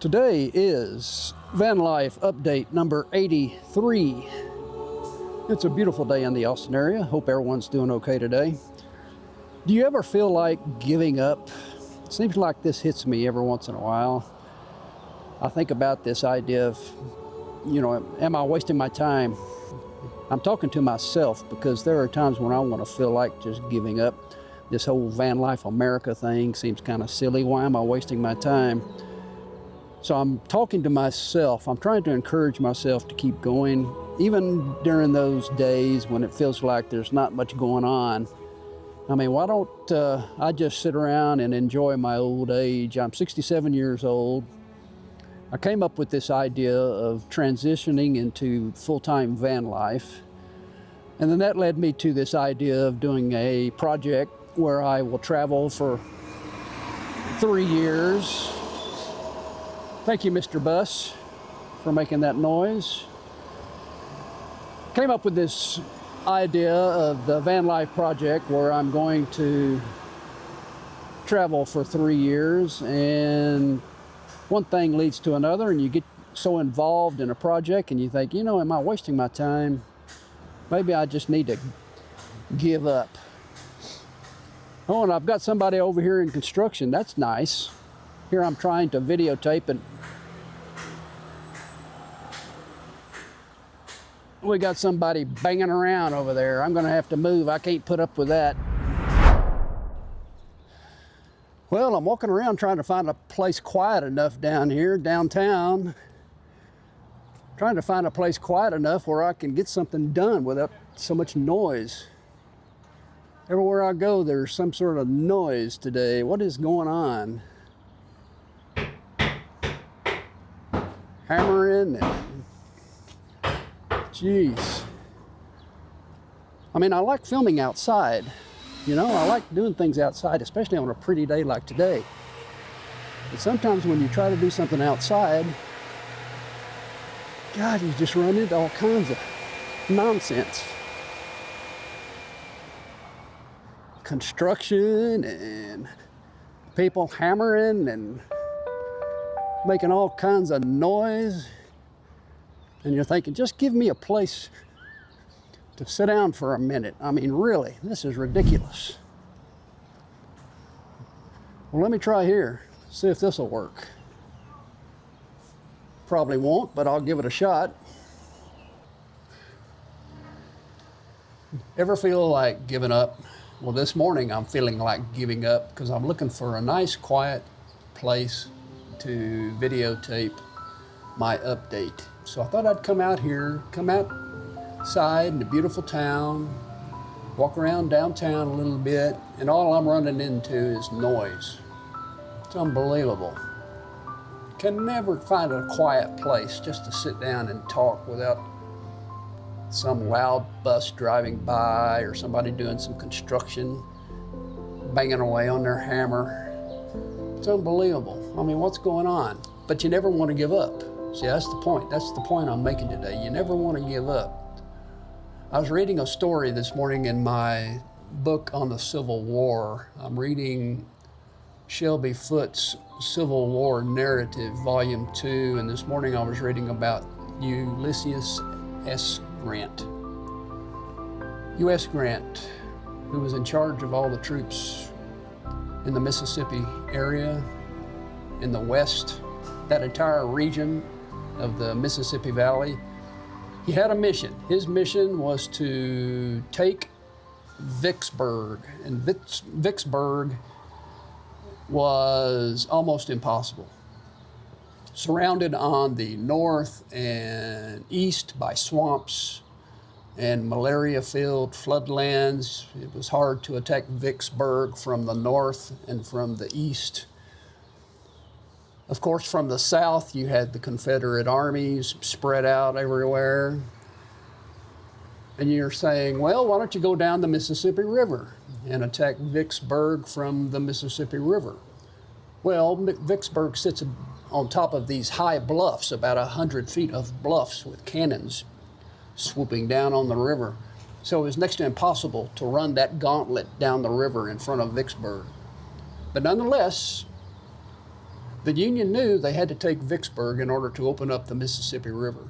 Today is van life update number 83. It's a beautiful day in the Austin area. Hope everyone's doing okay today. Do you ever feel like giving up? Seems like this hits me every once in a while. I think about this idea of, am I wasting my time? I'm talking to myself because there are times when I want to feel like just giving up. This whole van life America thing seems kind of silly. Why am I wasting my time? So I'm talking to myself. I'm trying to encourage myself to keep going, even during those days when it feels like there's not much going on. I mean, why don't I just sit around and enjoy my old age? I'm 67 years old. I came up with this idea of transitioning into full-time van life. And then that led me to this idea of doing a project where I will travel for 3 years. Thank you, Mr. Bus, for making that noise. Came up with this idea of the van life project where I'm going to travel for 3 years, and one thing leads to another, and you get so involved in a project and you think, am I wasting my time? Maybe I just need to give up. Oh, and I've got somebody over here in construction. That's nice. Here I'm trying to videotape, and we got somebody banging around over there. I'm going to have to move. I can't put up with that. Well, I'm walking around trying to find a place quiet enough down here, downtown. Trying to find a place quiet enough where I can get something done without so much noise. Everywhere I go, there's some sort of noise today. What is going on? Hammering and jeez. I mean, I like filming outside. I like doing things outside, especially on a pretty day like today. But sometimes when you try to do something outside, God, you just run into all kinds of nonsense. Construction and people hammering and making all kinds of noise. And you're thinking, just give me a place to sit down for a minute. I mean, really, this is ridiculous. Well, let me try here, see if this will work. Probably won't, but I'll give it a shot. Ever feel like giving up? Well, this morning I'm feeling like giving up because I'm looking for a nice, quiet place to videotape my update. So I thought I'd come outside in the beautiful town, walk around downtown a little bit, and all I'm running into is noise. It's unbelievable. Can never find a quiet place just to sit down and talk without some loud bus driving by or somebody doing some construction, banging away on their hammer. It's unbelievable. I mean, what's going on? But you never want to give up. See, that's the point. That's the point I'm making today. You never want to give up. I was reading a story this morning in my book on the Civil War. I'm reading Shelby Foote's Civil War Narrative, Volume 2, and this morning I was reading about Ulysses S. Grant. U.S. Grant, who was in charge of all the troops in the Mississippi area, in the West, that entire region of the Mississippi Valley. He had a mission. His mission was to take Vicksburg, and Vicksburg was almost impossible. Surrounded on the north and east by swamps and malaria-filled floodlands. It was hard to attack Vicksburg from the north and from the east. Of course, from the south, you had the Confederate armies spread out everywhere. And you're saying, well, why don't you go down the Mississippi River and attack Vicksburg from the Mississippi River? Well, Vicksburg sits on top of these high bluffs, about 100 feet of bluffs with cannons swooping down on the river. So it was next to impossible to run that gauntlet down the river in front of Vicksburg. But nonetheless, The Union knew they had to take Vicksburg in order to open up the Mississippi River.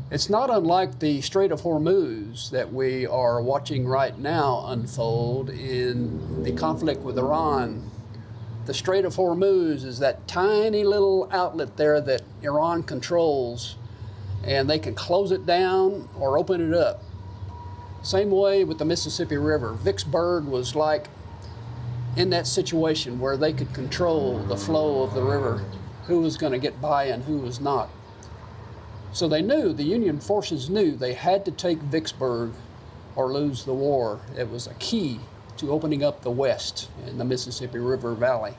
It's not unlike the Strait of Hormuz that we are watching right now unfold in the conflict with Iran. The Strait of Hormuz is that tiny little outlet there that Iran controls, and they can close it down or open it up. Same way with the Mississippi River. Vicksburg was like in that situation where they could control the flow of the river, who was going to get by and who was not. So they knew, the Union forces knew they had to take Vicksburg or lose the war. It was a key to opening up the West in the Mississippi River Valley.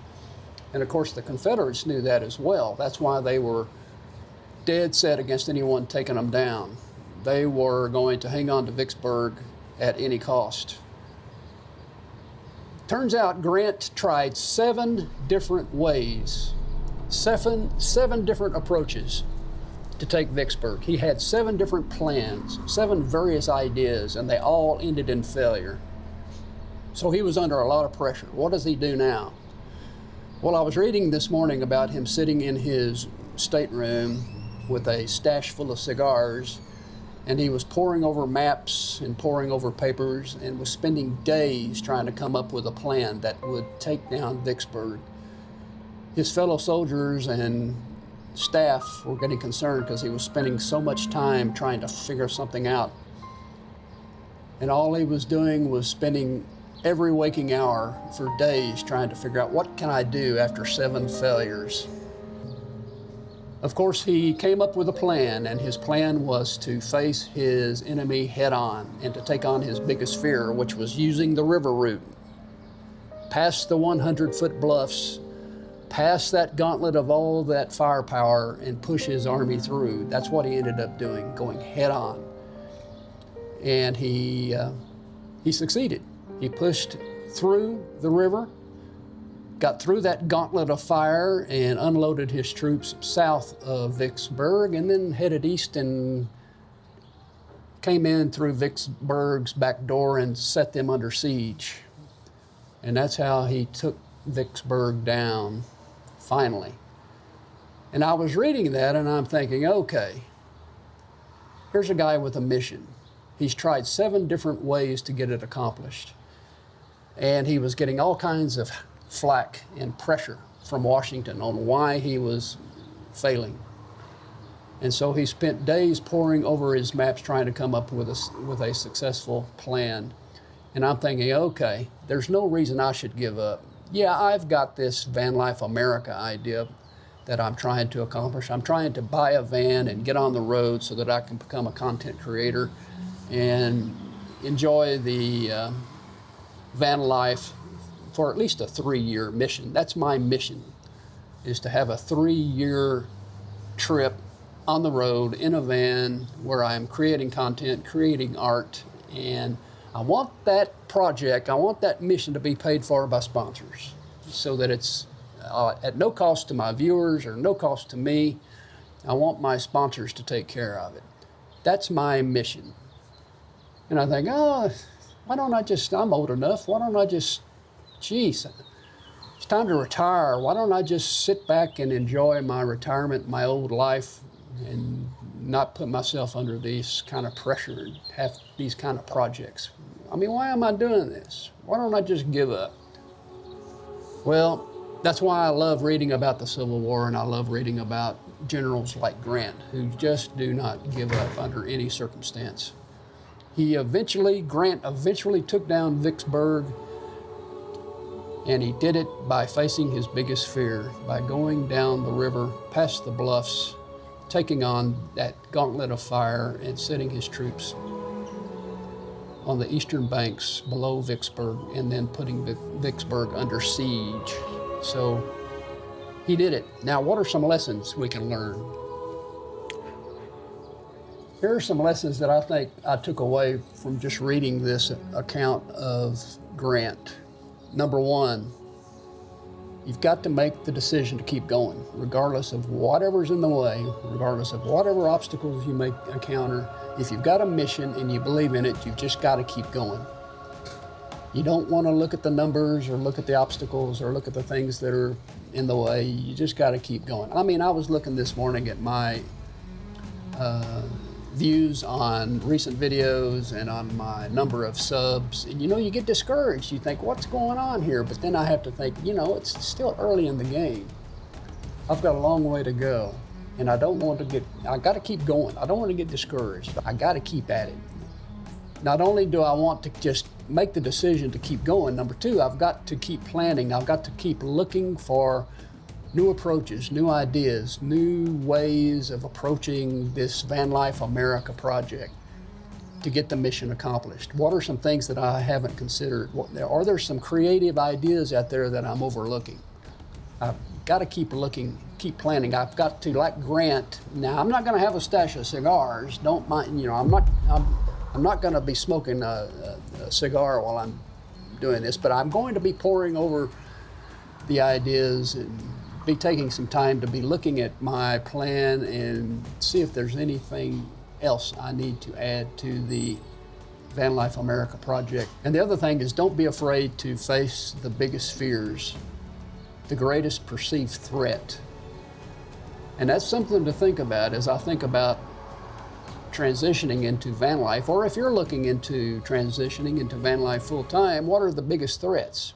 And of course the Confederates knew that as well. That's why they were dead set against anyone taking them down. They were going to hang on to Vicksburg at any cost. Turns out Grant tried 7 different ways, seven different approaches to take Vicksburg. He had 7 different plans, 7 various ideas, and they all ended in failure. So he was under a lot of pressure. What does he do now? Well, I was reading this morning about him sitting in his stateroom with a stash full of cigars, and he was poring over maps and poring over papers and was spending days trying to come up with a plan that would take down Vicksburg. His fellow soldiers and staff were getting concerned because he was spending so much time trying to figure something out. And all he was doing was spending every waking hour for days trying to figure out, what can I do after 7 failures? Of course, he came up with a plan, and his plan was to face his enemy head on and to take on his biggest fear, which was using the river route, past the 100-foot bluffs, past that gauntlet of all that firepower, and push his army through. That's what he ended up doing, going head on. And he succeeded. He pushed through the river, got through that gauntlet of fire, and unloaded his troops south of Vicksburg, and then headed east and came in through Vicksburg's back door and set them under siege. And that's how he took Vicksburg down, finally. And I was reading that and I'm thinking, okay, here's a guy with a mission. He's tried 7 different ways to get it accomplished. And he was getting all kinds of flack and pressure from Washington on why he was failing. And so he spent days poring over his maps trying to come up with a successful plan. And I'm thinking, okay, there's no reason I should give up. Yeah, I've got this Van Life America idea that I'm trying to accomplish. I'm trying to buy a van and get on the road so that I can become a content creator and enjoy the van life for at least a 3-year mission. That's my mission, is to have a 3-year trip on the road in a van where I'm creating content, creating art, and I want that project, I want that mission to be paid for by sponsors so that it's at no cost to my viewers or no cost to me. I want my sponsors to take care of it. That's my mission. And I think, why don't I just, I'm old enough, why don't I just, geez, it's time to retire. Why don't I just sit back and enjoy my retirement, my old life, and not put myself under these kind of pressure and have these kind of projects? I mean, why am I doing this? Why don't I just give up? Well, that's why I love reading about the Civil War, and I love reading about generals like Grant, who just do not give up under any circumstance. Grant eventually took down Vicksburg, and he did it by facing his biggest fear, by going down the river, past the bluffs, taking on that gauntlet of fire and setting his troops on the eastern banks below Vicksburg, and then putting Vicksburg under siege. So he did it. Now, what are some lessons we can learn? Here are some lessons that I think I took away from just reading this account of Grant. Number 1, you've got to make the decision to keep going, regardless of whatever's in the way, regardless of whatever obstacles you may encounter. If you've got a mission and you believe in it, you've just got to keep going. You don't want to look at the numbers or look at the obstacles or look at the things that are in the way. You just got to keep going. I mean, I was looking this morning at my views on recent videos and on my number of subs, and you get discouraged. You think, what's going on here? But then I have to think, it's still early in the game. I've got a long way to go, and I got to keep going. I don't want to get discouraged. I got to keep at it. Not only do I want to just make the decision to keep going, number two, I've got to keep planning. I've got to keep looking for new approaches, new ideas, new ways of approaching this Van Life America project to get the mission accomplished. What are some things that I haven't considered? Are there some creative ideas out there that I'm overlooking? I've got to keep looking, keep planning. I've got to, like Grant, now I'm not going to have a stash of cigars. Don't mind, I'm not going to be smoking a cigar while I'm doing this, but I'm going to be poring over the ideas and be taking some time to be looking at my plan and see if there's anything else I need to add to the Van Life America project. And the other thing is, don't be afraid to face the biggest fears, the greatest perceived threat. And that's something to think about as I think about transitioning into van life, or if you're looking into transitioning into van life full time, what are the biggest threats?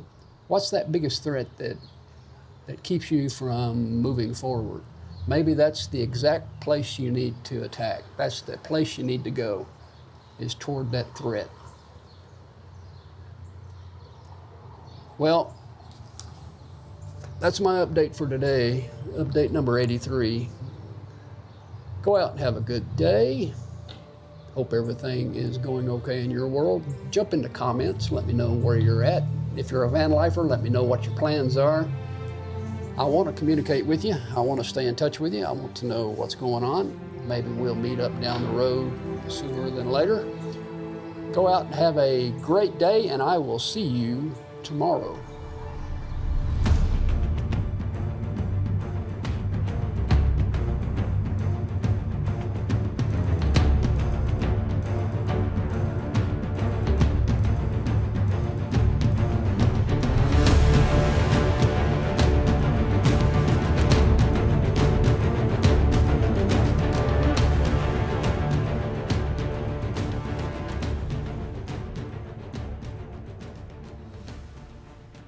What's that biggest threat that keeps you from moving forward? Maybe that's the exact place you need to attack. That's the place you need to go, is toward that threat. Well, that's my update for today, update number 83. Go out and have a good day. Hope everything is going okay in your world. Jump into comments, let me know where you're at. If you're a van lifer, let me know what your plans are. I want to communicate with you. I want to stay in touch with you. I want to know what's going on. Maybe we'll meet up down the road sooner than later. Go out and have a great day, and I will see you tomorrow.